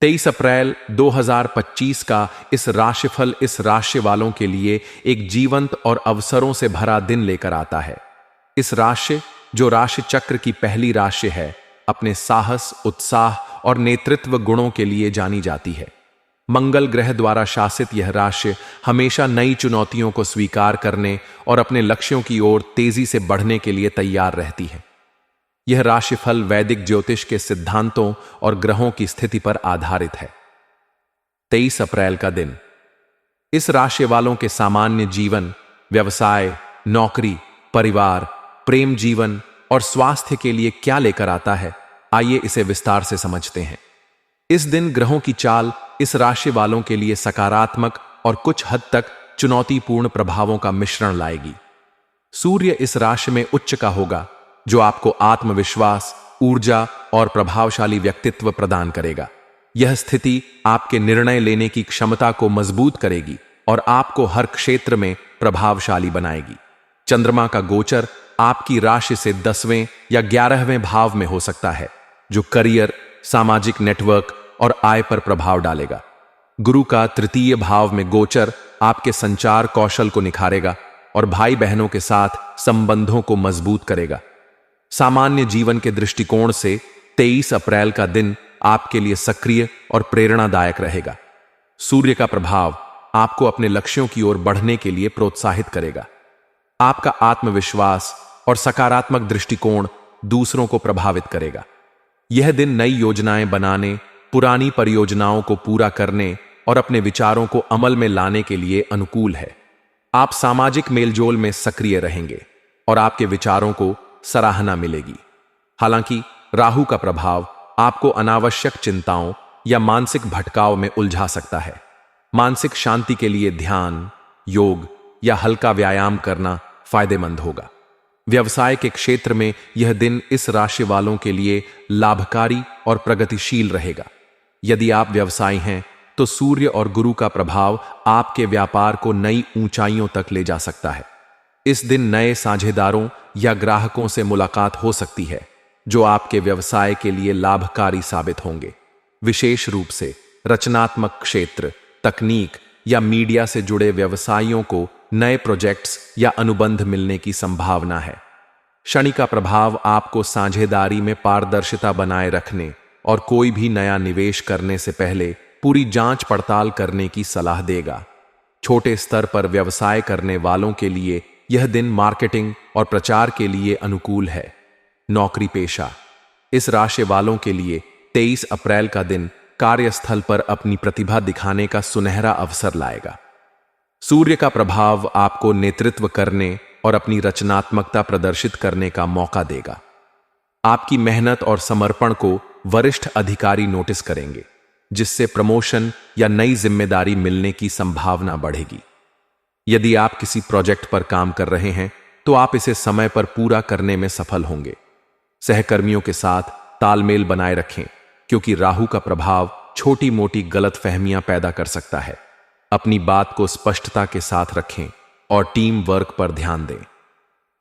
23 अप्रैल 2025 का इस राशिफल इस राशि वालों के लिए एक जीवंत और अवसरों से भरा दिन लेकर आता है। इस राशि, जो राशि चक्र की पहली राशि है, अपने साहस, उत्साह और नेतृत्व गुणों के लिए जानी जाती है। मंगल ग्रह द्वारा शासित यह राशि हमेशा नई चुनौतियों को स्वीकार करने और अपने लक्ष्यों की ओर तेजी से बढ़ने के लिए तैयार रहती है। यह राशिफल वैदिक ज्योतिष के सिद्धांतों और ग्रहों की स्थिति पर आधारित है। 23 अप्रैल का दिन इस राशि वालों के सामान्य जीवन, व्यवसाय, नौकरी, परिवार, प्रेम जीवन और स्वास्थ्य के लिए क्या लेकर आता है, आइए इसे विस्तार से समझते हैं। इस दिन ग्रहों की चाल इस राशि वालों के लिए सकारात्मक और कुछ हद तक चुनौतीपूर्ण प्रभावों का मिश्रण लाएगी। सूर्य इस राशि में उच्च का होगा, जो आपको आत्मविश्वास, ऊर्जा और प्रभावशाली व्यक्तित्व प्रदान करेगा। यह स्थिति आपके निर्णय लेने की क्षमता को मजबूत करेगी और आपको हर क्षेत्र में प्रभावशाली बनाएगी। चंद्रमा का गोचर आपकी राशि से 10वें या 11वें भाव में हो सकता है, जो करियर, सामाजिक नेटवर्क और आय पर प्रभाव डालेगा। गुरु का तृतीय भाव में गोचर आपके संचार कौशल को निखारेगा और भाई बहनों के साथ संबंधों को मजबूत करेगा। सामान्य जीवन के दृष्टिकोण से 23 अप्रैल का दिन आपके लिए सक्रिय और प्रेरणादायक रहेगा। सूर्य का प्रभाव आपको अपने लक्ष्यों की ओर बढ़ने के लिए प्रोत्साहित करेगा। आपका आत्मविश्वास और सकारात्मक दृष्टिकोण दूसरों को प्रभावित करेगा। यह दिन नई योजनाएं बनाने, पुरानी परियोजनाओं को पूरा करने और अपने विचारों को अमल में लाने के लिए अनुकूल है। आप सामाजिक मेलजोल में सक्रिय रहेंगे और आपके विचारों को सराहना मिलेगी। हालांकि राहु का प्रभाव आपको अनावश्यक चिंताओं या मानसिक भटकाव में उलझा सकता है। मानसिक शांति के लिए ध्यान, योग या हल्का व्यायाम करना फायदेमंद होगा। व्यवसाय के क्षेत्र में यह दिन इस राशि वालों के लिए लाभकारी और प्रगतिशील रहेगा। यदि आप व्यवसायी हैं, तो सूर्य और गुरु का प्रभाव आपके व्यापार को नई ऊंचाइयों तक ले जा सकता है। इस दिन नए साझेदारों या ग्राहकों से मुलाकात हो सकती है, जो आपके व्यवसाय के लिए लाभकारी साबित होंगे। विशेष रूप से रचनात्मक क्षेत्र, तकनीक या मीडिया से जुड़े व्यवसायियों को नए प्रोजेक्ट्स या अनुबंध मिलने की संभावना है। शनि का प्रभाव आपको साझेदारी में पारदर्शिता बनाए रखने और कोई भी नया निवेश करने से पहले पूरी जांच पड़ताल करने की सलाह देगा। छोटे स्तर पर व्यवसाय करने वालों के लिए यह दिन मार्केटिंग और प्रचार के लिए अनुकूल है। नौकरी पेशा इस राशि वालों के लिए 23 अप्रैल का दिन कार्यस्थल पर अपनी प्रतिभा दिखाने का सुनहरा अवसर लाएगा। सूर्य का प्रभाव आपको नेतृत्व करने और अपनी रचनात्मकता प्रदर्शित करने का मौका देगा। आपकी मेहनत और समर्पण को वरिष्ठ अधिकारी नोटिस करेंगे, जिससे प्रमोशन या नई जिम्मेदारी मिलने की संभावना बढ़ेगी। यदि आप किसी प्रोजेक्ट पर काम कर रहे हैं, तो आप इसे समय पर पूरा करने में सफल होंगे। सहकर्मियों के साथ तालमेल बनाए रखें, क्योंकि राहु का प्रभाव छोटी मोटी गलतफहमियां पैदा कर सकता है। अपनी बात को स्पष्टता के साथ रखें और टीम वर्क पर ध्यान दें।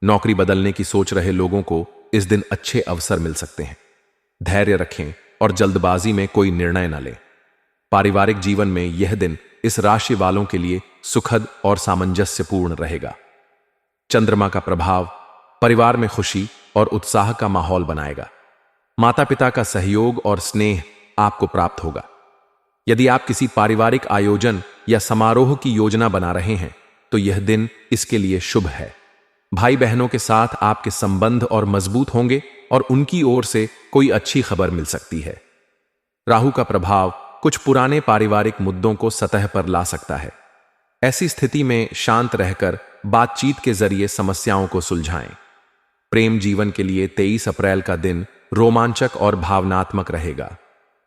नौकरी बदलने की सोच रहे लोगों को इस दिन अच्छे अवसर मिल सकते हैं। धैर्य रखें और जल्दबाजी में कोई निर्णय न लें। पारिवारिक जीवन में यह दिन इस राशि वालों के लिए सुखद और सामंजस्यपूर्ण रहेगा। चंद्रमा का प्रभाव परिवार में खुशी और उत्साह का माहौल बनाएगा। माता पिता का सहयोग और स्नेह आपको प्राप्त होगा। यदि आप किसी पारिवारिक आयोजन या समारोह की योजना बना रहे हैं, तो यह दिन इसके लिए शुभ है। भाई बहनों के साथ आपके संबंध और मजबूत होंगे और उनकी ओर से कोई अच्छी खबर मिल सकती है। राहु का प्रभाव कुछ पुराने पारिवारिक मुद्दों को सतह पर ला सकता है। ऐसी स्थिति में शांत रहकर बातचीत के जरिए समस्याओं को सुलझाएं। प्रेम जीवन के लिए 23 अप्रैल का दिन रोमांचक और भावनात्मक रहेगा।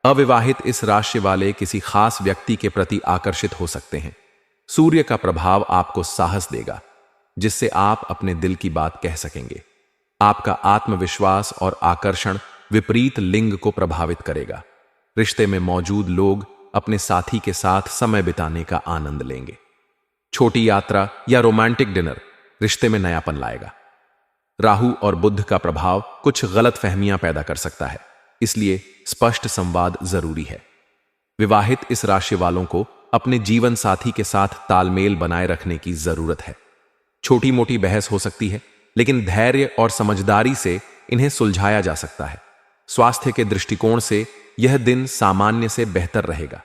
अविवाहित इस राशि वाले किसी खास व्यक्ति के प्रति आकर्षित हो सकते हैं। सूर्य का प्रभाव आपको साहस देगा, जिससे आप अपने दिल की बात कह सकेंगे। आपका आत्मविश्वास और आकर्षण विपरीत लिंग को प्रभावित करेगा। रिश्ते में मौजूद लोग अपने साथी के साथ समय बिताने का आनंद लेंगे। छोटी यात्रा या रोमांटिक डिनर रिश्ते में नयापन लाएगा। राहु और बुध का प्रभाव कुछ गलत फहमियां पैदा कर सकता है, इसलिए स्पष्ट संवाद जरूरी है। विवाहित इस राशि वालों को अपने जीवन साथी के साथ तालमेल बनाए रखने की जरूरत है। छोटी मोटी बहस हो सकती है, लेकिन धैर्य और समझदारी से इन्हें सुलझाया जा सकता है। स्वास्थ्य के दृष्टिकोण से यह दिन सामान्य से बेहतर रहेगा।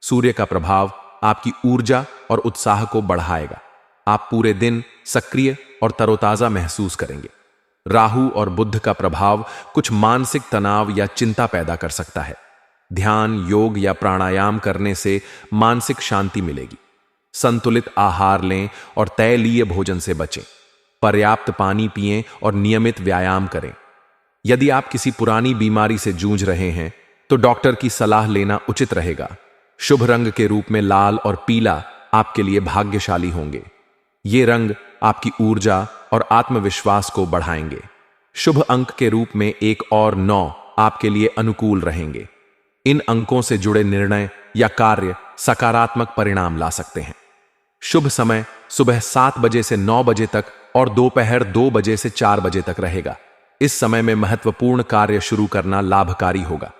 सूर्य का प्रभाव आपकी ऊर्जा और उत्साह को बढ़ाएगा। आप पूरे दिन सक्रिय और तरोताजा महसूस करेंगे। राहु और बुध का प्रभाव कुछ मानसिक तनाव या चिंता पैदा कर सकता है। ध्यान, योग या प्राणायाम करने से मानसिक शांति मिलेगी। संतुलित आहार लें और तैलीय भोजन से बचें। पर्याप्त पानी पिएं और नियमित व्यायाम करें। यदि आप किसी पुरानी बीमारी से जूझ रहे हैं तो डॉक्टर की सलाह लेना उचित रहेगा। शुभ रंग के रूप में लाल और पीला आपके लिए भाग्यशाली होंगे। ये रंग आपकी ऊर्जा और आत्मविश्वास को बढ़ाएंगे। शुभ अंक के रूप में 1 और 9 आपके लिए अनुकूल रहेंगे। इन अंकों से जुड़े निर्णय या कार्य सकारात्मक परिणाम ला सकते हैं। शुभ समय सुबह 7 बजे से 9 बजे तक और दोपहर 2 बजे से 4 बजे तक रहेगा। इस समय में महत्वपूर्ण कार्य शुरू करना लाभकारी होगा।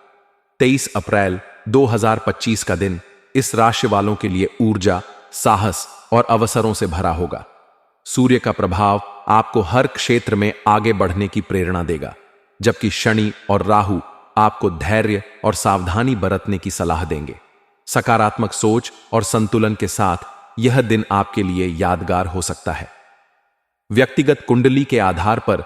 23 अप्रैल 2025 का दिन इस राशि वालों के लिए ऊर्जा, साहस और अवसरों से भरा होगा। सूर्य का प्रभाव आपको हर क्षेत्र में आगे बढ़ने की प्रेरणा देगा, जबकि शनि और राहु आपको धैर्य और सावधानी बरतने की सलाह देंगे। सकारात्मक सोच और संतुलन के साथ यह दिन आपके लिए यादगार हो सकता है। व्यक्तिगत कुंडली के आधार पर